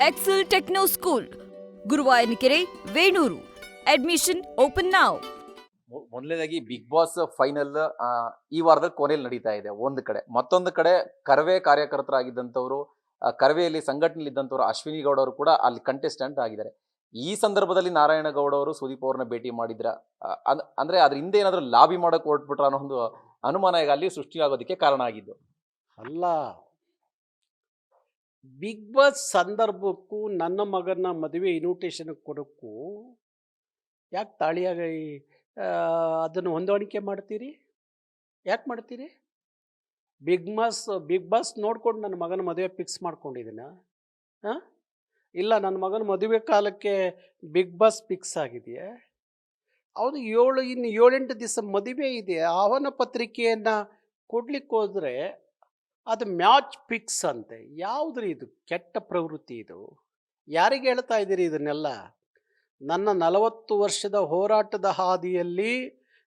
Excel techno school, Guruvayanakere, Venur. Admission open ನಾವ್. ಮೊದಲನೇದಾಗಿ big boss final ಈ ವಾರದಲ್ಲಿ ಕೊನೆಯಲ್ಲಿ ನಡೀತಾ ಇದೆ ಒಂದು ಕಡೆ. ಮತ್ತೊಂದು ಕಡೆ ಕರವೇ ಕಾರ್ಯಕರ್ತರಾಗಿದ್ದಂಥವ್ರು, ಕರವೆಯಲ್ಲಿ ಸಂಘಟನೆಯಲ್ಲಿ ಇದ್ದಂಥವ್ರು ಅಶ್ವಿನಿ ಗೌಡ ಅವರು ಕೂಡ ಅಲ್ಲಿ ಕಂಟೆಸ್ಟೆಂಟ್ ಆಗಿದ್ದಾರೆ. ಈ ಸಂದರ್ಭದಲ್ಲಿ ನಾರಾಯಣಗೌಡ ಅವರು ಸುದೀಪ್ ಅವ್ರನ್ನ ಭೇಟಿ ಮಾಡಿದ್ರ, ಅಂದ್ರೆ ಅದ್ರ ಹಿಂದೆ ಏನಾದ್ರು ಲಾಬಿ ಮಾಡಕ್ ಹೊರಟ್ಬಿಟ್ರ ಅನ್ನೋ ಒಂದು ಅನುಮಾನ ಈಗ ಅಲ್ಲಿ ಸೃಷ್ಟಿಯಾಗೋದಕ್ಕೆ ಕಾರಣ ಆಗಿದ್ದು. ಅಲ್ಲ, ಬಿಗ್ ಬಾಸ್ ಸಂದರ್ಭಕ್ಕೂ ನನ್ನ ಮಗನ ಮದುವೆ ಇನ್ವಿಟೇಷನ್ ಕೊಡೋಕ್ಕೂ ಯಾಕೆ ತಾಳಿಯಾಗಿ ಅದನ್ನು ಹೊಂದಾಣಿಕೆ ಮಾಡ್ತೀರಿ? ಯಾಕೆ ಮಾಡ್ತೀರಿ? ಬಿಗ್ ಬಾಸ್ ನೋಡ್ಕೊಂಡು ನನ್ನ ಮಗನ ಮದುವೆ ಫಿಕ್ಸ್ ಮಾಡ್ಕೊಂಡಿದ್ದೀನ? ಹಾಂ, ಇಲ್ಲ ನನ್ನ ಮಗನ ಮದುವೆ ಕಾಲಕ್ಕೆ ಬಿಗ್ ಬಾಸ್ ಫಿಕ್ಸ್ ಆಗಿದೆಯಾ? ಹೌದು, ಇನ್ನು 7-8 ದಿವಸ ಮದುವೆ ಇದೆ. ಆಹ್ವಾನ ಪತ್ರಿಕೆಯನ್ನು ಕೊಡ್ಲಿಕ್ಕೆ ಹೋದರೆ ಅದು ಮ್ಯಾಚ್ ಫಿಕ್ಸ್ ಅಂತೆ. ಯಾವುದ್ರಿ ಇದು? ಕೆಟ್ಟ ಪ್ರವೃತ್ತಿ ಇದು. ಯಾರಿಗೆ ಹೇಳ್ತಾ ಇದ್ದೀರಿ ಇದನ್ನೆಲ್ಲ? ನನ್ನ 40 ವರ್ಷದ ಹೋರಾಟದ ಹಾದಿಯಲ್ಲಿ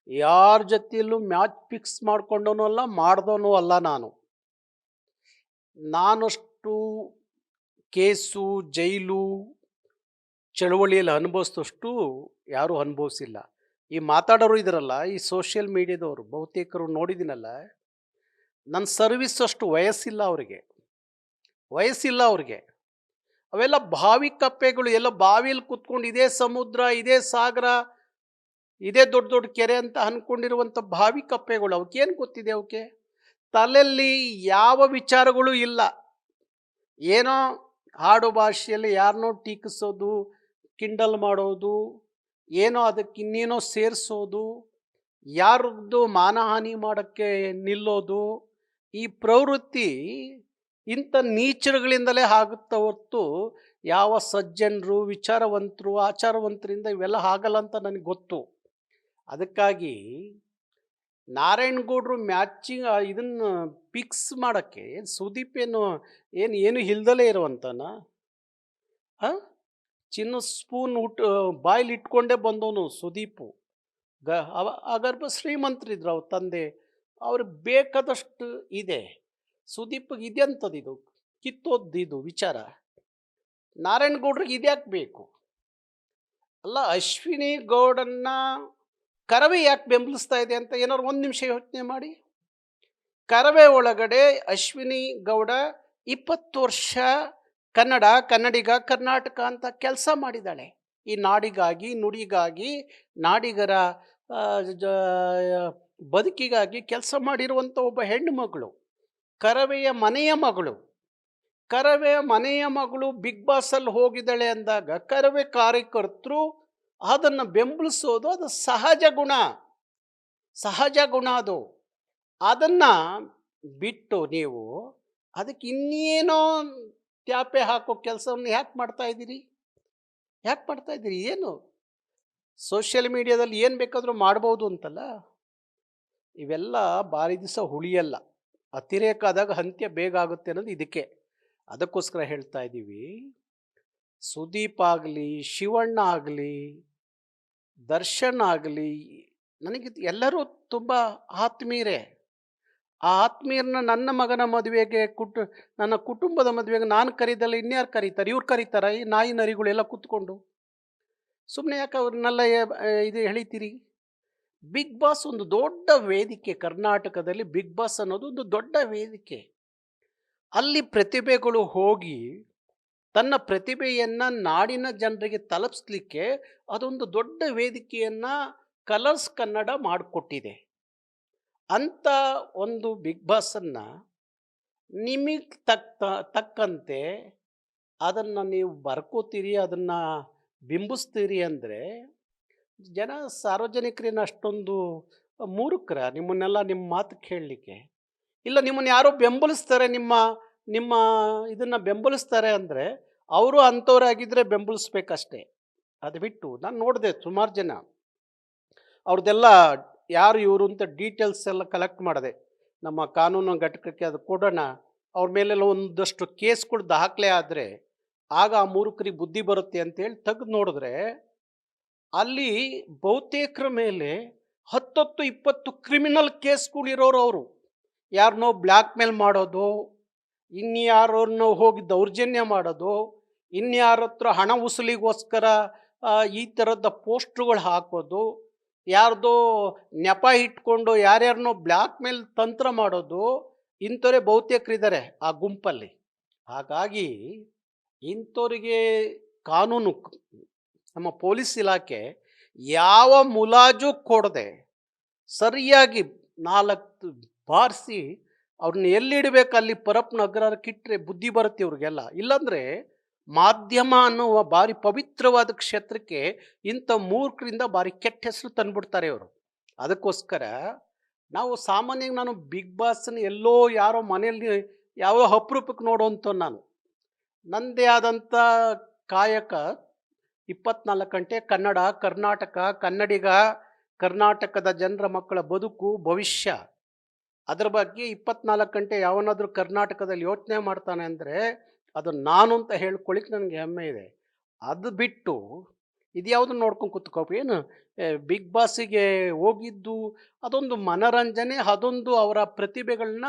ಯಾರ ಜೊತೆಯಲ್ಲೂ ಮ್ಯಾಚ್ ಫಿಕ್ಸ್ ಮಾಡ್ಕೊಂಡವನು ಅಲ್ಲ, ಮಾಡ್ದವನು ಅಲ್ಲ. ನಾನಷ್ಟು ಕೇಸು, ಜೈಲು, ಚಳವಳಿಯಲ್ಲಿ ಅನುಭವಿಸಿದಷ್ಟು ಯಾರೂ ಅನುಭವಿಸಿಲ್ಲ. ಈ ಮಾತಾಡೋರು ಇದ್ರಲ್ಲ, ಈ ಸೋಷಿಯಲ್ ಮೀಡಿಯಾದವರು ಬಹುತೇಕರು ನೋಡಿದ್ದೀನಲ್ಲ, ನನ್ನ ಸರ್ವಿಸ್ ಅಷ್ಟು ವಯಸ್ಸಿಲ್ಲ ಅವ್ರಿಗೆ. ಅವೆಲ್ಲ ಬಾವಿ ಕಪ್ಪೆಗಳು, ಎಲ್ಲ ಬಾವಿಯಲ್ಲಿ ಕೂತ್ಕೊಂಡು ಇದೇ ಸಮುದ್ರ, ಇದೇ ಸಾಗರ, ಇದೇ ದೊಡ್ಡ ದೊಡ್ಡ ಕೆರೆ ಅಂತ ಅಂದ್ಕೊಂಡಿರುವಂಥ ಬಾವಿ ಕಪ್ಪೆಗಳು. ಅವಕ್ಕೇನು ಗೊತ್ತಿದೆ? ಅವಕ್ಕೆ ತಲೆಯಲ್ಲಿ ಯಾವ ವಿಚಾರಗಳು ಇಲ್ಲ. ಏನೋ ಆಡು ಭಾಷೆಯಲ್ಲಿ ಯಾರನ್ನೋ ಟೀಕಿಸೋದು, ಕಿಂಡಲ್ ಮಾಡೋದು, ಏನೋ ಅದಕ್ಕೆ ಇನ್ನೇನೋ ಸೇರಿಸೋದು, ಯಾರದ್ದು ಮಾನಹಾನಿ ಮಾಡೋಕ್ಕೆ ನಿಲ್ಲೋದು, ಈ ಪ್ರವೃತ್ತಿ ಇಂಥ ನೀಚರುಗಳಿಂದಲೇ ಆಗುತ್ತೆ ಹೊರತು ಯಾವ ಸಜ್ಜನರು, ವಿಚಾರವಂತರು, ಆಚಾರವಂತರಿಂದ ಇವೆಲ್ಲ ಆಗಲ್ಲ ಅಂತ ನನಗೆ ಗೊತ್ತು. ಅದಕ್ಕಾಗಿ ನಾರಾಯಣಗೌಡರು ಮ್ಯಾಚಿಂಗ್ ಇದನ್ನು ಫಿಕ್ಸ್ ಮಾಡೋಕ್ಕೆ ಸುದೀಪ್ ಏನು ಇಲ್ದಲೇ ಇರುವಂತನ? ಚಿನ್ನ ಸ್ಪೂನ್ ಬಾಯಲ್ಲಿ ಇಟ್ಕೊಂಡೇ ಬಂದವನು ಸುದೀಪು. ಅಗರ್ಭ ಶ್ರೀಮಂತರಿದ್ರು ಅವ್ರ ತಂದೆ, ಅವ್ರಿಗೆ ಬೇಕಾದಷ್ಟು ಇದೆ. ಸುದೀಪ್ಗೆ ಇದೆಂಥದ್ದು? ಕಿತ್ತೋದ್ದು ವಿಚಾರ. ನಾರಾಯಣಗೌಡ್ರಿಗೆ ಇದ್ಯಾಕೆ ಬೇಕು? ಅಲ್ಲ, ಅಶ್ವಿನಿ ಗೌಡನ್ನ ಕರವೇ ಯಾಕೆ ಬೆಂಬಲಿಸ್ತಾ ಇದೆ ಅಂತ ಏನಾದ್ರು ಒಂದು ನಿಮಿಷ ಯೋಚನೆ ಮಾಡಿ. ಕರವೇ ಒಳಗಡೆ ಅಶ್ವಿನಿ ಗೌಡ 20 ವರ್ಷ ಕನ್ನಡಿಗ, ಕರ್ನಾಟಕ ಅಂತ ಕೆಲಸ ಮಾಡಿದ್ದಾಳೆ. ಈ ನಾಡಿಗಾಗಿ, ನುಡಿಗಾಗಿ, ನಾಡಿಗರ ಬದುಕಿಗಾಗಿ ಕೆಲಸ ಮಾಡಿರುವಂಥ ಒಬ್ಬ ಹೆಣ್ಣು ಮಗಳು, ಕರವೆಯ ಮನೆಯ ಮಗಳು ಬಿಗ್ ಬಾಸಲ್ಲಿ ಹೋಗಿದ್ದಾಳೆ ಅಂದಾಗ ಕರವೇ ಕಾರ್ಯಕರ್ತರು ಅದನ್ನು ಬೆಂಬಲಿಸೋದು ಅದು ಸಹಜ ಗುಣ ಅದು. ಅದನ್ನು ಬಿಟ್ಟು ನೀವು ಅದಕ್ಕೆ ಇನ್ನೇನೋ ತ್ಯಾಪೆ ಹಾಕೋ ಕೆಲಸವನ್ನು ಯಾಕೆ ಮಾಡ್ತಾ ಇದ್ದೀರಿ? ಏನು ಸೋಷಿಯಲ್ ಮೀಡಿಯಾದಲ್ಲಿ ಏನು ಬೇಕಾದರೂ ಮಾಡ್ಬೋದು ಅಂತಲ್ಲ. ಇವೆಲ್ಲ ಭಾರಿ ದಿವಸ ಉಳಿಯಲ್ಲ. ಅತಿರೇಕ ಆದಾಗ ಅಂತ್ಯ ಬೇಗ ಆಗುತ್ತೆ ಅನ್ನೋದು ಇದಕ್ಕೆ. ಅದಕ್ಕೋಸ್ಕರ ಹೇಳ್ತಾ ಇದ್ದೀವಿ, ಸುದೀಪ್ ಆಗಲಿ, ಶಿವಣ್ಣ ಆಗಲಿ, ದರ್ಶನ್ ಆಗಲಿ, ನನಗೆ ಎಲ್ಲರೂ ತುಂಬ ಆತ್ಮೀಯರೇ. ಆ ಆತ್ಮೀಯರನ್ನ ನನ್ನ ಮಗನ ಮದುವೆಗೆ, ನನ್ನ ಕುಟುಂಬದ ಮದುವೆಗೆ ನಾನು ಕರೀದಲ್ಲ ಇನ್ಯಾರು ಕರೀತಾರೆ? ಇವ್ರು ಕರೀತಾರೆ? ಈ ನಾಯಿ ನರಿಗಳೆಲ್ಲ ಕೂತ್ಕೊಂಡು ಸುಮ್ಮನೆ ಯಾಕೆ ಅವ್ರನ್ನೆಲ್ಲ ಇದು ಎಳಿತೀರಿ? ಬಿಗ್ ಬಾಸ್ ಒಂದು ದೊಡ್ಡ ವೇದಿಕೆ. ಕರ್ನಾಟಕದಲ್ಲಿ ಬಿಗ್ ಬಾಸ್ ಅನ್ನೋದು ಒಂದು ದೊಡ್ಡ ವೇದಿಕೆ. ಅಲ್ಲಿ ಪ್ರತಿಭೆಗಳು ಹೋಗಿ ತನ್ನ ಪ್ರತಿಭೆಯನ್ನು ನಾಡಿನ ಜನರಿಗೆ ತಲುಪಿಸ್ಲಿಕ್ಕೆ ಅದೊಂದು ದೊಡ್ಡ ವೇದಿಕೆಯನ್ನು ಕಲರ್ಸ್ ಕನ್ನಡ ಮಾಡಿಕೊಟ್ಟಿದೆ. ಅಂಥ ಒಂದು ಬಿಗ್ ಬಾಸನ್ನು ನಿಮಗೆ ತಕ್ಕಂತೆ ಅದನ್ನು ನೀವು ಬರ್ಕೋತೀರಿ, ಅದನ್ನು ಬಿಂಬಿಸ್ತೀರಿ ಅಂದರೆ ಜನ, ಸಾರ್ವಜನಿಕರೇನು ಅಷ್ಟೊಂದು ಮೂರ್ಖರ ನಿಮ್ಮನ್ನೆಲ್ಲ ನಿಮ್ಮ ಮಾತು ಕೇಳಲಿಕ್ಕೆ? ಇಲ್ಲ, ನಿಮ್ಮನ್ನು ಯಾರೋ ಬೆಂಬಲಿಸ್ತಾರೆ, ನಿಮ್ಮ ಇದನ್ನು ಬೆಂಬಲಿಸ್ತಾರೆ ಅಂದರೆ ಅವರು ಅಂಥವ್ರಾಗಿದ್ದರೆ ಬೆಂಬಲಿಸ್ಬೇಕಷ್ಟೇ. ಅದು ಬಿಟ್ಟು ನಾನು ನೋಡಿದೆ ಸುಮಾರು ಜನ ಅವ್ರದ್ದೆಲ್ಲ ಯಾರು ಇವರು ಅಂತ ಡೀಟೇಲ್ಸ್ ಎಲ್ಲ ಕಲೆಕ್ಟ್ ಮಾಡಿದೆ. ನಮ್ಮ ಕಾನೂನು ಘಟಕಕ್ಕೆ ಅದು ಕೊಡೋಣ, ಅವ್ರ ಮೇಲೆಲ್ಲ ಒಂದಷ್ಟು ಕೇಸ್ಗಳು ದಾಖಲೆ ಆದರೆ ಆಗ ಆ ಮೂರ್ಖರಿಗೆ ಬುದ್ಧಿ ಬರುತ್ತೆ ಅಂತೇಳಿ ತೆಗೆದು ನೋಡಿದ್ರೆ ಅಲ್ಲಿ ಬಹುತೇಕರ ಮೇಲೆ 10-20 ಕ್ರಿಮಿನಲ್ ಕೇಸ್ಗಳಿರೋರು. ಅವರು ಯಾರನ್ನೋ ಬ್ಲ್ಯಾಕ್ ಮೇಲ್ ಮಾಡೋದು, ಇನ್ಯಾರನ್ನೋ ಹೋಗಿ ದೌರ್ಜನ್ಯ ಮಾಡೋದು, ಇನ್ಯಾರ ಹತ್ರ ಹಣ ವಸೂಲಿಗೋಸ್ಕರ ಈ ಥರದ ಪೋಸ್ಟ್ರುಗಳು ಹಾಕೋದು, ಯಾರ್ದೋ ನೆಪ ಇಟ್ಕೊಂಡು ಯಾರ್ಯಾರನ್ನೋ ಬ್ಲ್ಯಾಕ್ ಮೇಲ್ ತಂತ್ರ ಮಾಡೋದು, ಇಂಥವರೇ ಬಹುತೇಕರಿದ್ದಾರೆ ಆ ಗುಂಪಲ್ಲಿ. ಹಾಗಾಗಿ ಇಂಥವರಿಗೆ ಕಾನೂನು ನಮ್ಮ ಪೊಲೀಸ್ ಇಲಾಖೆ ಯಾವ ಮುಲಾಜು ಕೊಡದೆ ಸರಿಯಾಗಿ 4 ಬಾರಿಸಿ ಅವ್ರನ್ನ ಎಲ್ಲಿಡಬೇಕು ಅಲ್ಲಿ ಪರಪ್ಪನ ಅಗ್ರಹಾರಕ್ಕಿಟ್ರೆ ಬುದ್ಧಿ ಬರುತ್ತೆ ಇವ್ರಿಗೆಲ್ಲ. ಇಲ್ಲಾಂದರೆ ಮಾಧ್ಯಮ ಅನ್ನುವ ಭಾರಿ ಪವಿತ್ರವಾದ ಕ್ಷೇತ್ರಕ್ಕೆ ಇಂಥ ಮೂರ್ಖರಿಂದ ಭಾರಿ ಕೆಟ್ಟ ಹೆಸರು ತಂದುಬಿಡ್ತಾರೆ ಇವರು. ಅದಕ್ಕೋಸ್ಕರ ನಾವು ಸಾಮಾನ್ಯವಾಗಿ ನಾನು ಬಿಗ್ ಬಾಸ್ನ ಎಲ್ಲೋ ಯಾರೋ ಮನೆಯಲ್ಲಿ ಯಾವ ಅಪರೂಪಕ್ಕೆ ನೋಡುವಂಥ ನಾನು ನನ್ನದೇ ಆದಂಥ ಕಾಯಕ 24 ಗಂಟೆ ಕನ್ನಡ, ಕರ್ನಾಟಕ, ಕನ್ನಡಿಗ, ಕರ್ನಾಟಕದ ಜನರ ಮಕ್ಕಳ ಬದುಕು ಭವಿಷ್ಯ ಅದರ ಬಗ್ಗೆ 24 ಗಂಟೆ ಯಾವನಾದರೂ ಕರ್ನಾಟಕದಲ್ಲಿ ಯೋಚನೆ ಮಾಡ್ತಾನೆ ಅಂದರೆ ಅದು ನಾನು ಅಂತ ಹೇಳ್ಕೊಳ್ಳಿಕ್ಕೆ ನನಗೆ ಹೆಮ್ಮೆ ಇದೆ. ಅದು ಬಿಟ್ಟು ಇದ್ಯಾವುದು ನೋಡ್ಕೊಂಡು ಕೂತ್ಕೋಪ ಏನು ಬಿಗ್ ಬಾಸಿಗೆ ಹೋಗಿದ್ದು ಅದೊಂದು ಮನರಂಜನೆ, ಅದೊಂದು ಅವರ ಪ್ರತಿಭೆಗಳನ್ನ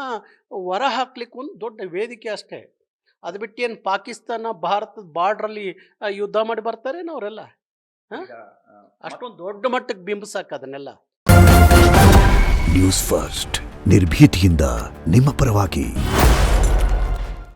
ಹೊರ ಹಾಕ್ಲಿಕ್ಕೆ ಒಂದು ದೊಡ್ಡ ವೇದಿಕೆ ಅಷ್ಟೇ. ಅದು ಬಿಟ್ಟು ಏನು ಪಾಕಿಸ್ತಾನ ಭಾರತದ ಬಾರ್ಡ್ರಲ್ಲಿ ಯುದ್ಧ ಮಾಡಿ ಬರ್ತಾರೇನು ಅವರೆಲ್ಲ? ಅಷ್ಟೊಂದು ದೊಡ್ಡ ಮಟ್ಟಕ್ಕೆ ಬಿಂಬಿಸಕ್ಕೆ ಅದನ್ನೆಲ್ಲ. ನ್ಯೂಸ್ ಫಸ್ಟ್ ನಿರ್ಭೀತಿಯಿಂದ ನಿಮ್ಮ ಪರವಾಗಿ.